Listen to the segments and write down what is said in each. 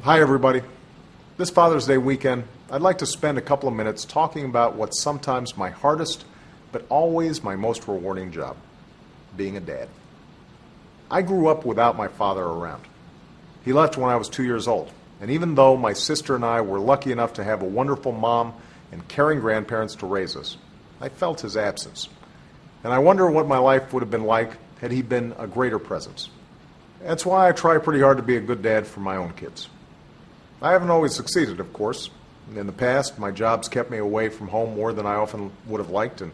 Hi, everybody. This Father's Day weekend, I'd like to spend a couple of minutes talking about what's sometimes my hardest, but always my most rewarding job, being a dad. I grew up without my father around. He left when I was 2 years old, and even though my sister and I were lucky enough to have a wonderful mom and caring grandparents to raise us, I felt his absence. And I wonder what my life would have been like had he been a greater presence. That's why I try pretty hard to be a good dad for my own kids. I haven't always succeeded, of course. In the past, my jobs kept me away from home more than I often would have liked, and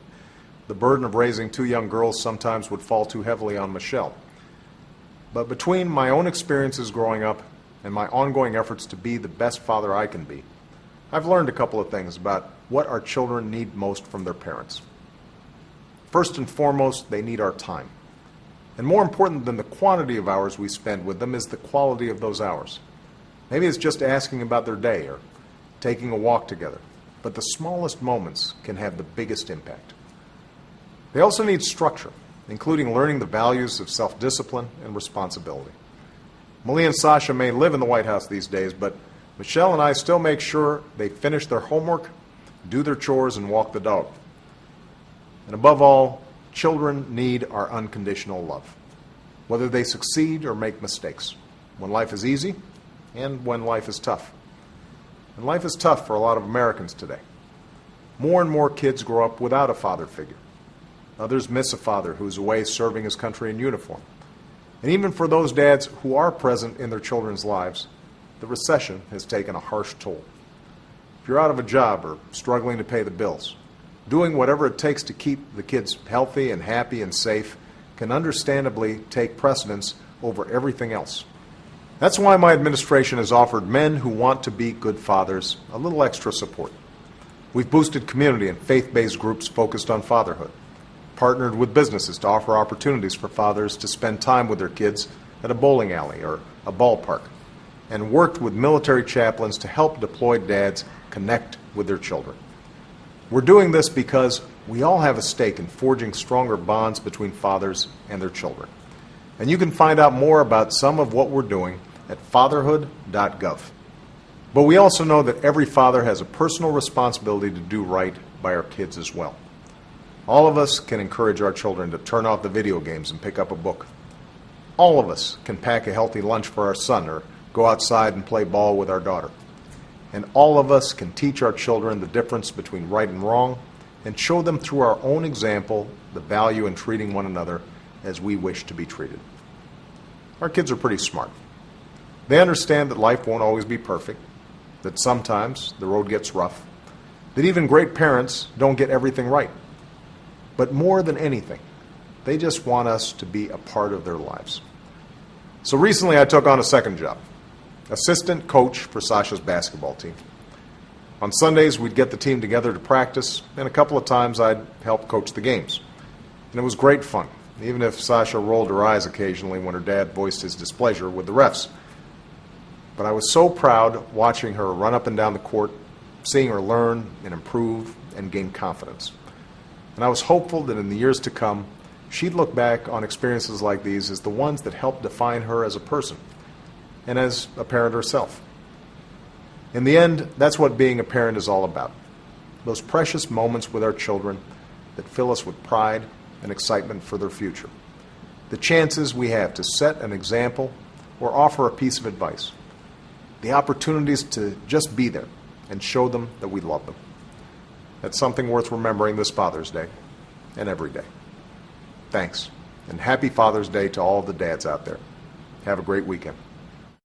the burden of raising two young girls sometimes would fall too heavily on Michelle. But between my own experiences growing up and my ongoing efforts to be the best father I can be, I've learned a couple of things about what our children need most from their parents. First and foremost, they need our time. And more important than the quantity of hours we spend with them is the quality of those hours. Maybe it's just asking about their day or taking a walk together, but the smallest moments can have the biggest impact. They also need structure, including learning the values of self-discipline and responsibility. Malia and Sasha may live in the White House these days, but Michelle and I still make sure they finish their homework, do their chores, and walk the dog. And above all, children need our unconditional love, whether they succeed or make mistakes, when life is easy and when life is tough. And life is tough for a lot of Americans today. More and more kids grow up without a father figure. Others miss a father who's away serving his country in uniform. And even for those dads who are present in their children's lives, the recession has taken a harsh toll. If you're out of a job or struggling to pay the bills, doing whatever it takes to keep the kids healthy and happy and safe can understandably take precedence over everything else. That's why my administration has offered men who want to be good fathers a little extra support. We've boosted community and faith-based groups focused on fatherhood, partnered with businesses to offer opportunities for fathers to spend time with their kids at a bowling alley or a ballpark, and worked with military chaplains to help deployed dads connect with their children. We're doing this because we all have a stake in forging stronger bonds between fathers and their children. And you can find out more about some of what we're doing at fatherhood.gov. But we also know that every father has a personal responsibility to do right by our kids as well. All of us can encourage our children to turn off the video games and pick up a book. All of us can pack a healthy lunch for our son or go outside and play ball with our daughter. And all of us can teach our children the difference between right and wrong and show them through our own example the value in treating one another as we wish to be treated. Our kids are pretty smart. They understand that life won't always be perfect, that sometimes the road gets rough, that even great parents don't get everything right. But more than anything, they just want us to be a part of their lives. So recently I took on a second job, assistant coach for Sasha's basketball team. On Sundays, we'd get the team together to practice, and a couple of times I'd help coach the games. And it was great fun, even if Sasha rolled her eyes occasionally when her dad voiced his displeasure with the refs. But I was so proud watching her run up and down the court, seeing her learn and improve and gain confidence. And I was hopeful that in the years to come, she'd look back on experiences like these as the ones that helped define her as a person and as a parent herself. In the end, that's what being a parent is all about. Those precious moments with our children that fill us with pride and excitement for their future. The chances we have to set an example or offer a piece of advice. The opportunities to just be there and show them that we love them. That's something worth remembering this Father's Day and every day. Thanks, and happy Father's Day to all the dads out there. Have a great weekend.